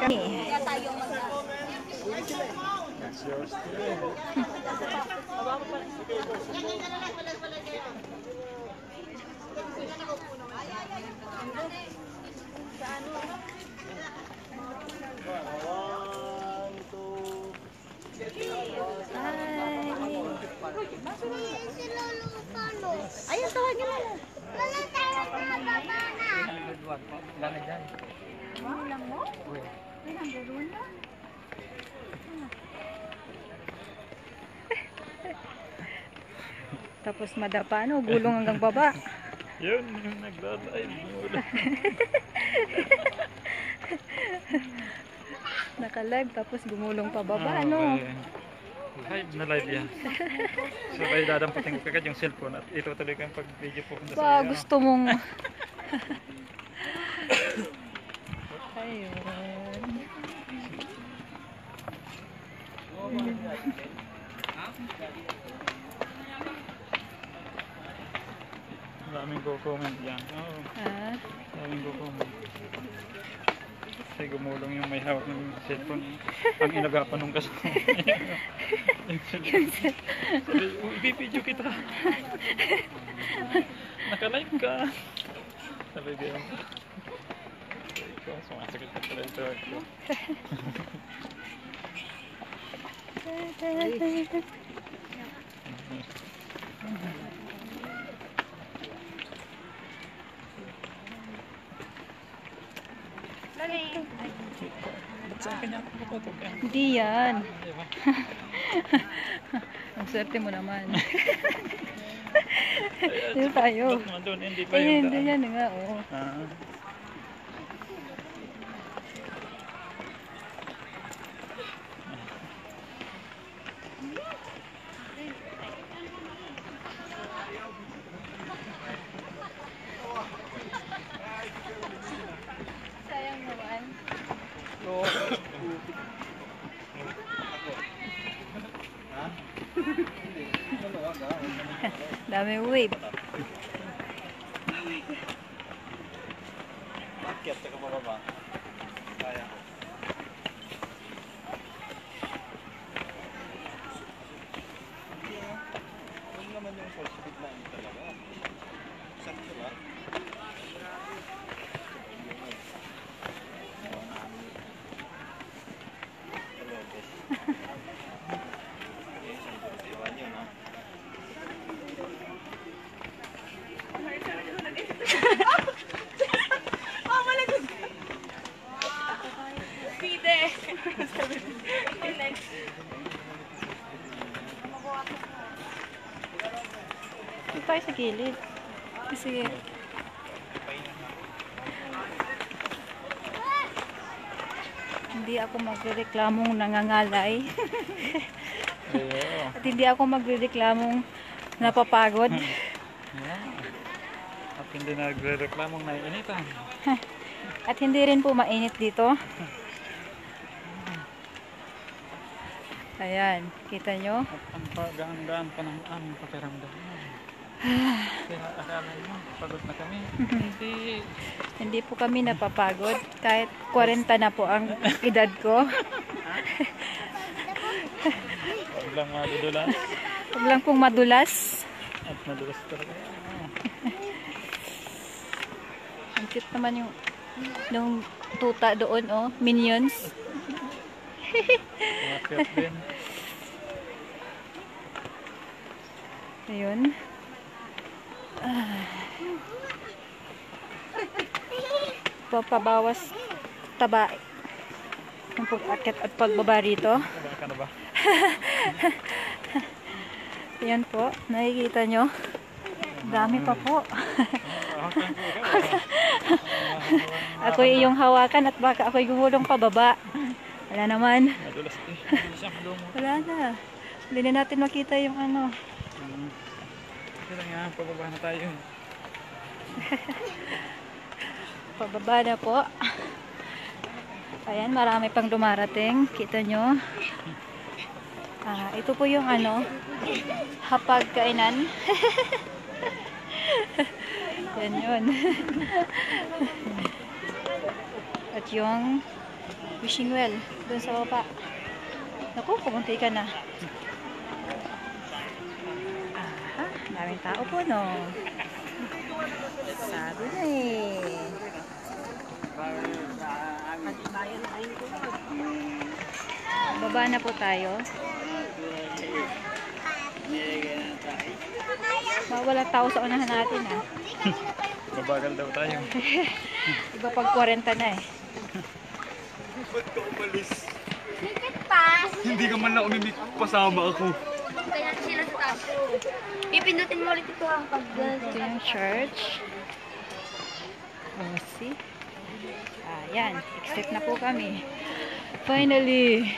Kami. That's yours today. Ayun, tawagin mo na. Gamit dyan. Ano lang mo? Ay, nandun na. Tapos madapa, no? Gulong hanggang baba. Yun, yung nagdadive. Naka-live, tapos gumulong pa baba, no? Live na live yan. So kayo dadamputin ko kagad yung cellphone at itutuloy ko yung pag-video po. Ba, gusto mong... Ayun. Maraming go-comment yan. Oo. Maraming go-comment. Kasi gumulong yung may hawak ng cellphone. Ang inagapan nung kasama. Sabi, ibibidyo kita. Naka-live ka. Sabi ko yun. Ikaw, sumasakit ka pala ito. Saan kanya ako kapatog? Hindi yan. Ang swerte mo naman. Dito tayo. Ayun, hindi yan nga, oo. Sayang naman. Dami wave. Bakit ka pababa? Kaya. Huwag naman yung false speed na yun talaga. Sakto ba? Ito tayo sa gilid. Sige. Hindi ako magreklamong nangangalay. At hindi ako magreklamong napapagod. At hindi nagre-reklamong naiinitan. At hindi rin po mainit dito. Ayan, kita nyo? At ang pag-aandaan pa ng aming pakiramdam. Kaya akala nyo, pagod na kami. Hindi po kami napapagod. Kahit 40 na po ang edad ko. Huwag lang madudulas. Huwag lang pong madulas. At madulas talaga. Ang cute naman yung tuta doon, oh. Minions. Makakit din. Ayun. Papabawas taba ang pag-akit at pagbaba rito. Taba ka na ba? Ayan po, nakikita nyo. Dami pa po. Ako iyong hawakan at baka ako'y gumulong pababa. Wala naman. Madulas din. Wala na. Hindi na natin makita yung ano. Kaya nga, pababa na tayo. Pababa na po. Ayan, marami pang dumarating. Kita nyo. Ito po yung ano, hapag kainan. Yan yun. At yung Wishing well. Doon sa baba. Naku, pumunti ka na. Aha, daming tao po, no? Sabi na eh. Baba na po tayo. Wala tao sa unahan natin, ah. Mabagal daw tayo. Iba pag 40 na eh. Ba't ka umalis? Mikit pa. Hindi ka man lang umimik, pasama ako. Kaya sila sa tapo. Ipindutin mo ulit ito ang pag Ito yung church. Oh, see? Ayan, exit na po kami. Finally!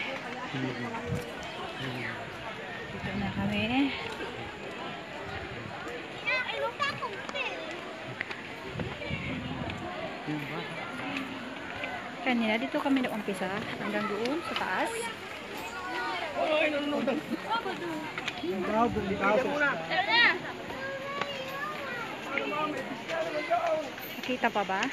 Dito na kami. Kanina, dito kami nag-umpisa hanggang doon sa taas. Nakita pa ba?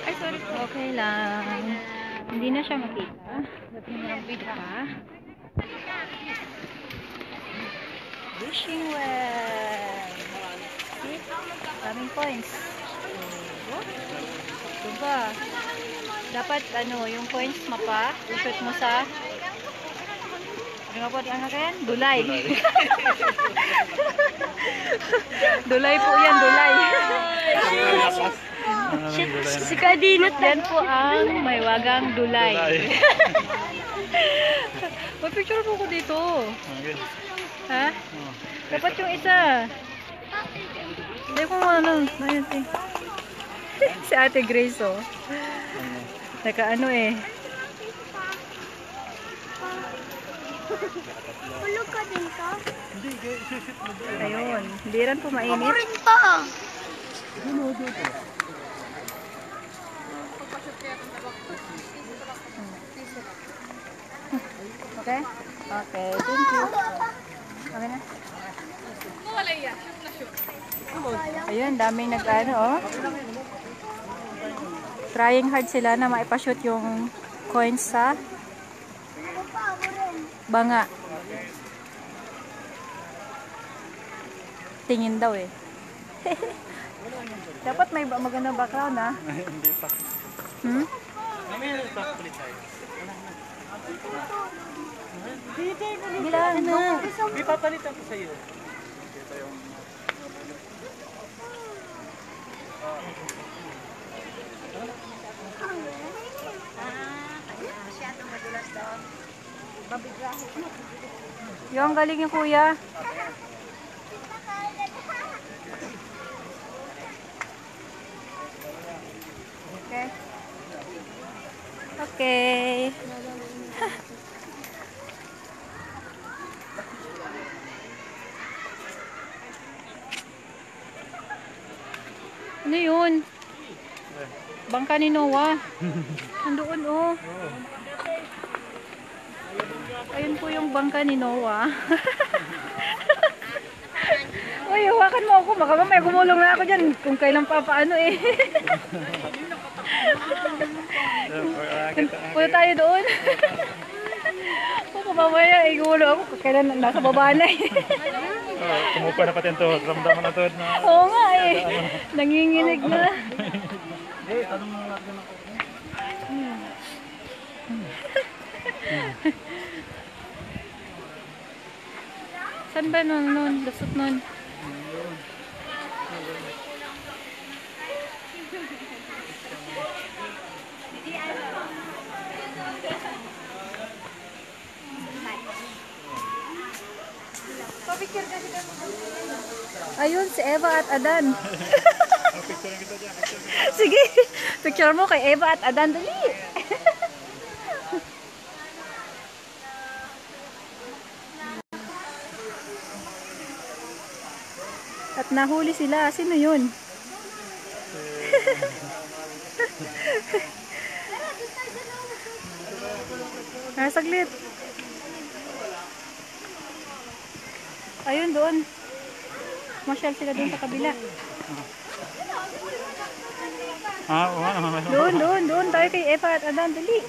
Ay, sorry. Okay lang. Hindi na siya makita. Dapat na lang video pa. Wishing well. See? Daming points. Diba? Dapat, yung coins mapa, i-shoot mo sa ano po, ang akin? Dulay. Dulay po yan, dulay. Si Kadinot Yan po ang may wagang dulay. May picture po ko dito. Okay. Ha? Dapat yung isa. Hindi ko ano. Si Ate Grace, oh. Naka eh. Hulog ka din ka? Ayun. Hindi rin po mainit. Rin pa. Okay? Okay. Thank you. Okay na? Ayun, daming oh. Trying hard sila na maipashoot yung coins sa banga. Tingin daw eh. Dapat may magandang background, ha? Hindi pa. Hmm? Bilang na. May papalitan ko sa'yo. Yung galing yung kuya. Okay. Okay. Ano yun? Bangka ni Noah. Nandoon, oh. Ayun po yung bangka ni Noah. Uy, hawakan mo ako. Baka mamaya gumulong na ako dyan. Kung kailan pa paano eh. Punta tayo doon. Baka mamaya gumulong ako. Kailan nasa baba na eh. Tumupa na pati ang tuhod. Ramdaman na tuhod na. Oo nga eh. Nanginginig na. Tanong mo natin ako. Saan ba nun? Lasot nun. Ayun, si Eva at Adan. Picture kita dyan. Sige, picture mo kay Eva at Adan. Dali. At nahuli sila. Sino yun? Saglit. Ayun doon. Masyal sila doon sa kabila. Oo nga naman. Doon tayo kay Eva at Adan, dali.